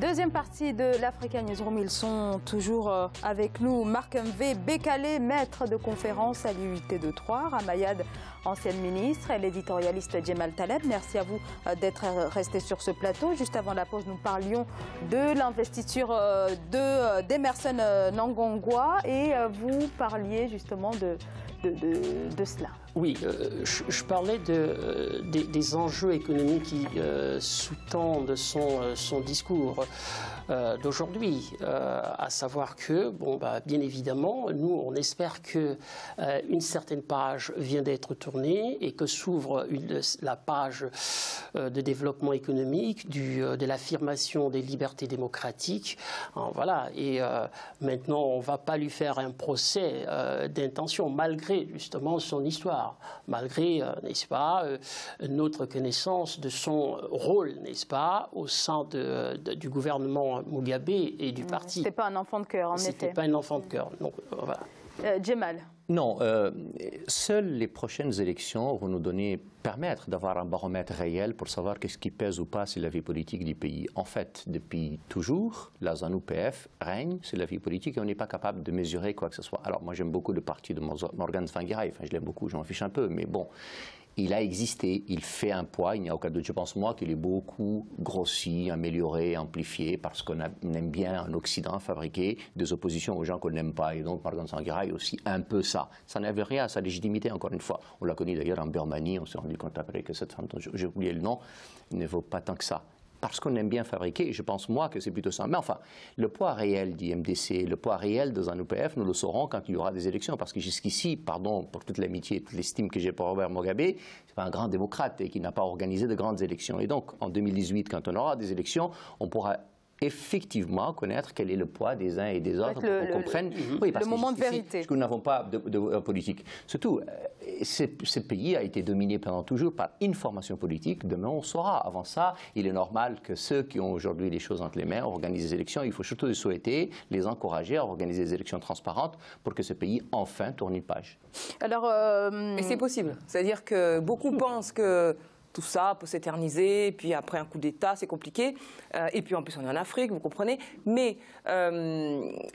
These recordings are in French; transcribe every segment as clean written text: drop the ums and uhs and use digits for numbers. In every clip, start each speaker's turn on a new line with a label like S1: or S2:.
S1: Deuxième partie de l'Africa Newsroom, ils sont toujours avec nous. Marc M.V. Bekale, maître de conférence à l'UIT de Troyes, Ramayad, ancienne ministre, et l'éditorialiste Djemal Taleb. Merci à vous d'être resté sur ce plateau. Juste avant la pause, nous parlions de l'investiture d'Emerson Mnangagwa et vous parliez justement de cela.
S2: Oui, je parlais des enjeux économiques qui sous-tendent son discours d'aujourd'hui, à savoir que, bien évidemment, nous, on espère qu'une certaine page vient d'être tournée et que s'ouvre la page de développement économique, de l'affirmation des libertés démocratiques. Voilà, et maintenant, on ne va pas lui faire un procès d'intention, malgré justement son histoire, malgré, n'est-ce pas, notre connaissance de son rôle, n'est-ce pas, au sein du gouvernement Mugabe et du parti.
S1: C'était pas un enfant de cœur, en effet.
S2: C'était pas un enfant de cœur. Donc, voilà.
S1: Djemal.
S3: Non, seules les prochaines élections vont nous permettre d'avoir un baromètre réel pour savoir qu'est-ce qui pèse ou pas sur la vie politique du pays. En fait, depuis toujours, la ZANU-PF règne sur la vie politique et on n'est pas capable de mesurer quoi que ce soit. Alors moi j'aime beaucoup le parti de Morgan Tsvangirai, enfin je l'aime beaucoup, je m'en fiche un peu, mais bon. Il a existé, il fait un poids, il n'y a aucun doute. Je pense, moi, qu'il est beaucoup grossi, amélioré, amplifié, parce qu'on aime bien en Occident fabriquer des oppositions aux gens qu'on n'aime pas. Et donc, Morgan Tsvangirai aussi un peu ça. Ça n'avait rien à sa légitimité, encore une fois. On l'a connu d'ailleurs en Birmanie, on s'est rendu compte après que cette femme, j'ai oublié le nom, ne vaut pas tant que ça. Parce qu'on aime bien fabriquer, et je pense, moi, que c'est plutôt ça. Mais enfin, le poids réel du MDC, le poids réel de ZANU-PF, nous le saurons quand il y aura des élections. Parce que jusqu'ici, pardon pour toute l'amitié et toute l'estime que j'ai pour Robert Mugabe, c'est pas un grand démocrate et qui n'a pas organisé de grandes élections. Et donc, en 2018, quand on aura des élections, on pourra effectivement connaître quel est le poids des uns et des autres pour qu'on comprenne.
S1: Oui, le moment de vérité.
S3: Parce que nous n'avons pas de politique. Surtout, ce pays a été dominé pendant toujours par une formation politique. Demain, on saura. Avant ça, il est normal que ceux qui ont aujourd'hui les choses entre les mains organisent des élections. Il faut surtout les souhaiter, les encourager à organiser des élections transparentes pour que ce pays, enfin, tourne une page.
S4: Alors, et c'est possible. C'est-à-dire que beaucoup pensent que tout ça peut s'éterniser, puis après un coup d'État, c'est compliqué. Et puis en plus, on est en Afrique, vous comprenez. Mais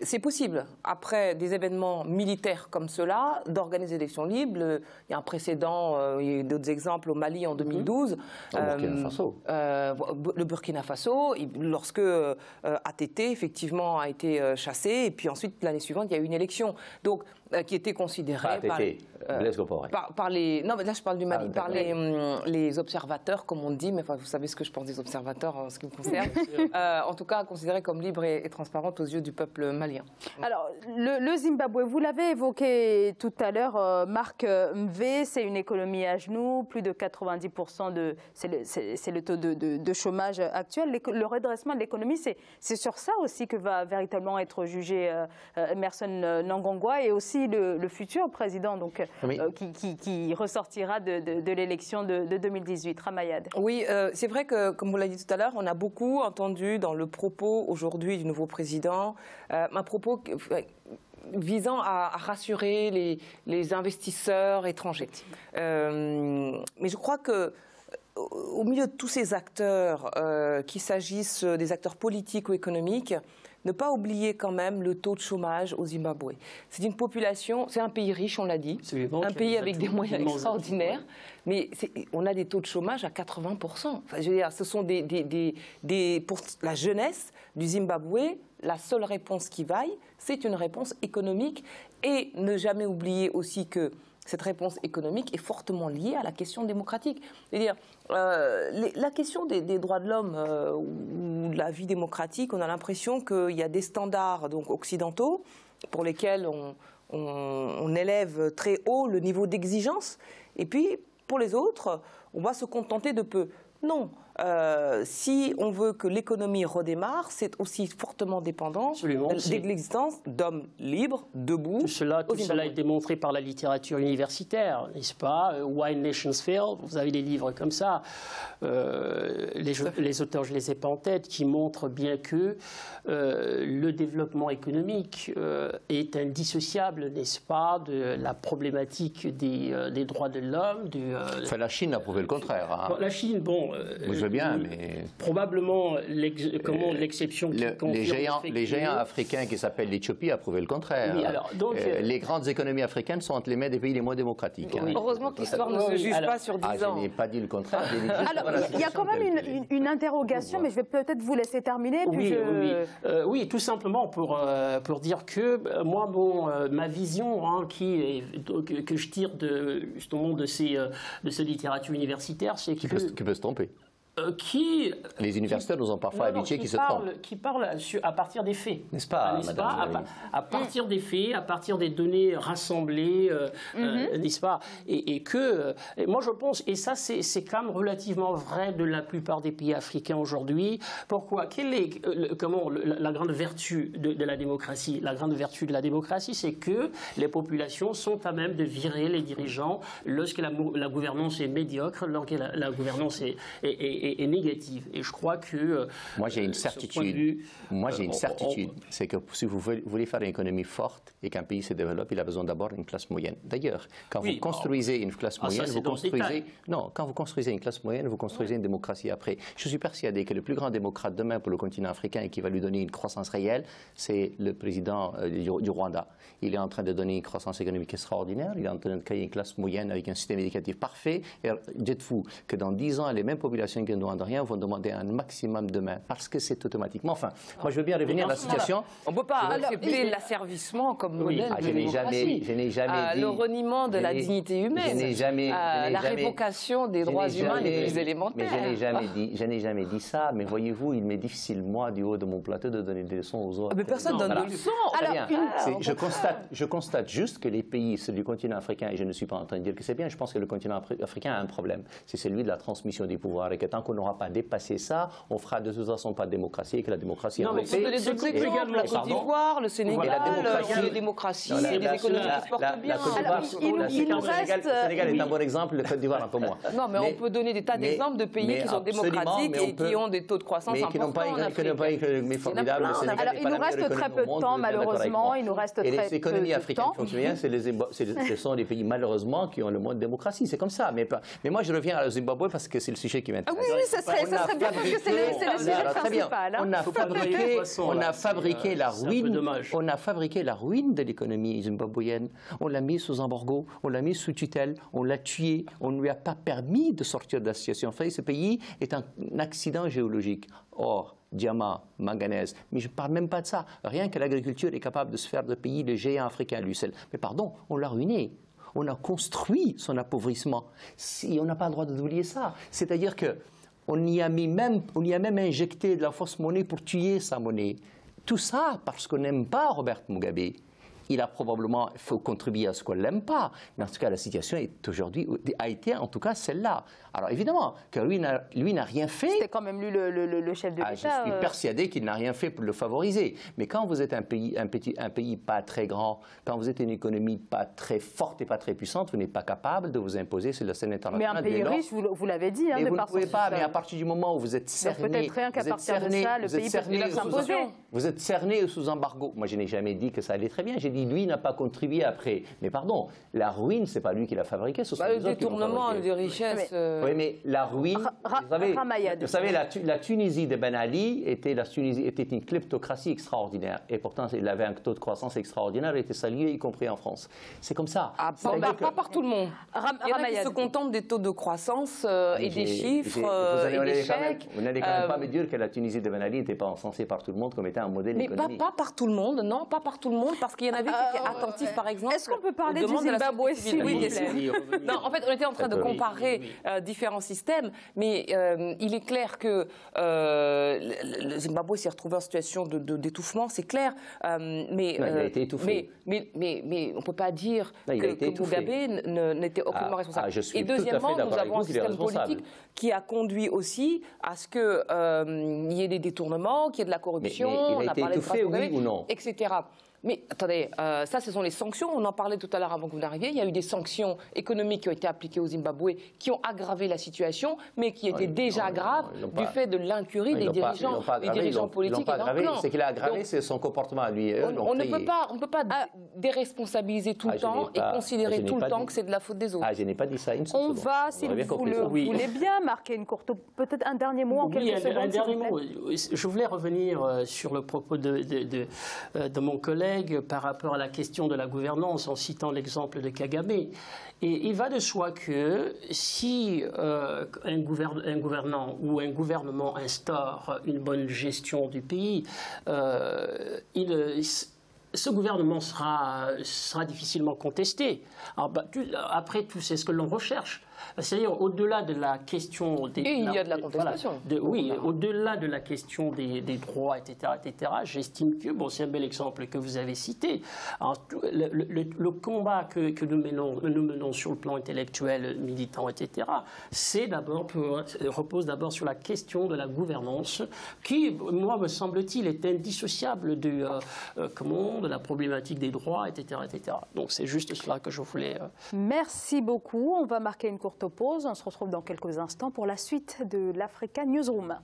S4: c'est possible, après des événements militaires comme cela, d'organiser des élections libres. Il y a un précédent, il y a eu d'autres exemples au Mali en 2012. Le Burkina Faso, lorsque ATT, effectivement, a été chassé. Et puis ensuite, l'année suivante, il y a eu une élection. Donc, qui était considérée par les... Non, mais là, je parle du Mali, par les observateurs, comme on dit, mais enfin, vous savez ce que je pense des observateurs en ce qui me concerne, en tout cas considérés comme libres et transparentes aux yeux du peuple malien.
S1: Alors, le Zimbabwe, vous l'avez évoqué tout à l'heure, Marc M.V., c'est une économie à genoux, plus de 90%, c'est le taux de chômage actuel. Le redressement de l'économie, c'est sur ça aussi que va véritablement être jugé Emerson Mnangagwa et aussi le futur président donc, qui ressortira de l'élection de 2018. Ramayad.
S4: Oui, c'est vrai que, comme vous l'avez dit tout à l'heure, on a beaucoup entendu dans le propos aujourd'hui du nouveau président, un propos visant à rassurer les investisseurs étrangers. Mais je crois que au milieu de tous ces acteurs, qu'il s'agisse des acteurs politiques ou économiques, ne pas oublier quand même le taux de chômage au Zimbabwe. C'est une population, c'est un pays riche, on l'a dit, un pays avec des moyens extraordinaires, mais on a des taux de chômage à 80%. Enfin, je veux dire, ce sont pour la jeunesse du Zimbabwe, la seule réponse qui vaille, c'est une réponse économique. Et ne jamais oublier aussi que cette réponse économique est fortement liée à la question démocratique. C'est-à-dire, la question des droits de l'homme ou de la vie démocratique, on a l'impression qu'il y a des standards donc, occidentaux pour lesquels on élève très haut le niveau d'exigence. Et puis, pour les autres, on va se contenter de peu. Non. Si on veut que l'économie redémarre, c'est aussi fortement dépendant de l'existence d'hommes libres, debout.
S2: Tout cela est démontré par la littérature universitaire, n'est-ce pas? Why Nations Fail, vous avez des livres comme ça. Les auteurs, je ne les ai pas en tête, qui montrent bien que le développement économique est indissociable, n'est-ce pas, de la problématique des droits de l'homme.
S3: Enfin, la Chine a prouvé le contraire. Hein.
S2: La Chine, bon...
S3: bien, mais...
S2: Probablement l'exception qui confirme
S3: les géants africains qui s'appellent l'Éthiopie a prouvé le contraire.
S2: Oui, alors, donc,
S3: les grandes économies africaines sont entre les mains des pays les moins démocratiques.
S2: Oui.
S4: Heureusement que l'histoire ne se juge pas sur 10 ans.
S3: Je n'ai pas dit le contraire.
S1: Alors, il y a quand même une interrogation, mais je vais peut-être vous laisser terminer.
S2: Oui, tout simplement pour dire que moi, ma vision que je tire justement de ces littératures universitaires, c'est que...
S3: Qui peut se tromper. Les universitaires nous ont parfois habitués qui se trompent.
S2: Qui parlent à partir des faits.
S3: N'est-ce pas, madame?
S2: À partir des faits, à partir des données rassemblées, n'est-ce pas? Et moi je pense, et ça c'est quand même relativement vrai de la plupart des pays africains aujourd'hui. Pourquoi? Quelle est la grande vertu de la démocratie? La grande vertu de la démocratie, c'est que les populations sont à même de virer les dirigeants lorsque la gouvernance est médiocre, lorsque la gouvernance est négative. Et je crois que...
S3: Moi, j'ai une certitude. C'est que si vous voulez faire une économie forte et qu'un pays se développe, il a besoin d'abord d'une classe moyenne. D'ailleurs, quand vous construisez une classe moyenne, quand vous construisez une classe moyenne, vous construisez une démocratie après. Je suis persuadé que le plus grand démocrate demain pour le continent africain et qui va lui donner une croissance réelle, c'est le président du Rwanda. Il est en train de donner une croissance économique extraordinaire, il est en train de créer une classe moyenne avec un système éducatif parfait. Et dites-vous que dans 10 ans, les mêmes populations qui ne demandent rien vont demander un maximum demain, parce que c'est automatiquement... Enfin, moi je veux bien revenir à la situation...
S4: On ne peut pas accepter l'asservissement comme modèle de démocratie.
S3: Je n'ai jamais dit...
S4: Le reniement de la dignité humaine. La révocation des droits humains les plus élémentaires.
S3: Mais je n'ai jamais dit ça. Mais voyez-vous, il m'est difficile, moi, du haut de mon plateau, de donner des leçons aux autres.
S4: Mais personne ne donne des leçons.
S3: Je constate juste que les pays du continent africain, et je ne suis pas en train de dire que c'est bien, je pense que le continent africain a un problème. C'est celui de la transmission des pouvoirs. Et que tant qu'on n'aura pas dépassé ça, on fera de toute façon pas de démocratie et que la démocratie...
S4: Non, mais c'est des exemples, la Côte d'Ivoire, le Sénégal, les démocraties, les économies qui se portent bien.
S3: Le Sénégal est un bon exemple, le Côte d'Ivoire un peu moins.
S4: Non, mais on peut donner des tas d'exemples de pays qui sont démocratiques et qui ont des taux de croissance importants en Afrique.
S1: Alors, il nous reste très peu de temps, malheureusement. Il nous reste très peu de temps.
S3: Et les économies africaines qui fonctionnent bien, ce sont les pays, malheureusement, qui ont le moins de démocratie. C'est comme ça. Mais moi, je reviens à Zimbabwe parce que c'est le sujet qui m'intéresse.
S1: Oui, ça serait bien parce que c'est le sujet principal.
S3: On a fabriqué la ruine de l'économie zimbabwéenne. On l'a mis sous embargo, on l'a mis sous tutelle, on l'a tué, on ne lui a pas permis de sortir de la situation. En fait, ce pays est un accident géologique. Or, diamant, manganèse, mais je ne parle même pas de ça. Rien que l'agriculture est capable de se faire de pays le géant africain lui seul. Mais pardon, on l'a ruiné. On a construit son appauvrissement. On n'a pas le droit d'oublier ça. C'est-à-dire qu'on y a même injecté de la fausse monnaie pour tuer sa monnaie. Tout ça parce qu'on n'aime pas Robert Mugabe. Il a probablement contribué à ce qu'on ne l'aime pas. Mais en tout cas, la situation a été en tout cas celle-là. Alors évidemment, que lui n'a rien fait.
S1: C'était quand même lui le chef de l'État.
S3: Je suis persuadé qu'il n'a rien fait pour le favoriser. Mais quand vous êtes un pays pas très grand, quand vous êtes une économie pas très forte et pas très puissante, vous n'êtes pas capable de vous imposer sur la scène internationale.
S1: Mais un pays riche, vous l'avez dit,
S3: mais vous ne pouvez pas. Mais à partir du moment où vous êtes cerné,
S1: peut-être rien qu'à partir de ça, le pays peut s'imposer.
S3: Vous êtes cerné sous embargo. Moi, je n'ai jamais dit que ça allait très bien. J'ai dit lui n'a pas contribué après. Mais pardon, la ruine, c'est pas lui qui l'a fabriqué. Ce sont les autres qui l'ont fabriqué.
S4: Le détournement des richesses.
S3: Oui, mais la ruine. Vous savez, la Tunisie de Ben Ali était une kleptocratie extraordinaire. Et pourtant, il avait un taux de croissance extraordinaire et était salué, y compris en France. C'est comme ça.
S4: Pas par tout le monde. Il y en a qui se contentent des taux de croissance et des chiffres et des chèques.
S3: Vous n'allez quand même pas me dire que la Tunisie de Ben Ali n'était pas encensée par tout le monde comme étant un modèle économique.
S4: Mais pas par tout le monde, non, pas par tout le monde, parce qu'il y en avait qui étaient attentifs, par exemple.
S1: Est-ce qu'on peut parler du Zimbabwe, s'il vous plaît?
S4: Non, en fait, on était en train de comparer différents systèmes, mais il est clair que le Zimbabwe s'est retrouvé en situation d'étouffement, c'est clair. Mais
S3: il a été étouffé.
S4: Mais on ne peut pas dire que Mugabe n'était aucunement responsable. Et deuxièmement, nous avons un système politique qui a conduit aussi à ce qu'il y ait des détournements, qu'il y ait de la corruption,
S3: mais il a été étouffé, oui ou non?
S4: Etc. Mais attendez, ça, ce sont les sanctions. On en parlait tout à l'heure avant que vous n'arriviez. Il y a eu des sanctions économiques qui ont été appliquées au Zimbabwe, qui ont aggravé la situation, mais qui étaient déjà graves du fait de l'incurie des dirigeants politiques.
S3: Ce qu'il a aggravé, c'est son comportement à lui.
S4: On ne peut pas déresponsabiliser tout le temps et considérer tout le temps que c'est de la faute des autres.
S3: Je n'ai pas dit ça.
S1: On va, si vous le voulez bien, marquer une courte, peut-être un dernier mot en quelques secondes.
S2: Un dernier mot. Je voulais revenir sur le propos de mon collègue par rapport à la question de la gouvernance en citant l'exemple de Kagame. Et il va de soi que si un gouvernant ou un gouvernement instaure une bonne gestion du pays, ce gouvernement sera difficilement contesté. Alors, après tout, c'est ce que l'on recherche. C'est-à-dire, au-delà de la question des...
S4: Et il y a de la contestation.
S2: Oui, au-delà de la question des droits, etc., j'estime que, bon, c'est un bel exemple que vous avez cité. Alors, le combat que nous menons sur le plan intellectuel, militant, etc., repose d'abord sur la question de la gouvernance, qui, moi, me semble-t-il, est indissociable de la problématique des droits, etc., etc. Donc, c'est juste cela que je voulais...
S1: Merci beaucoup. On va marquer une courte pause. On se retrouve dans quelques instants pour la suite de l'Africa Newsroom.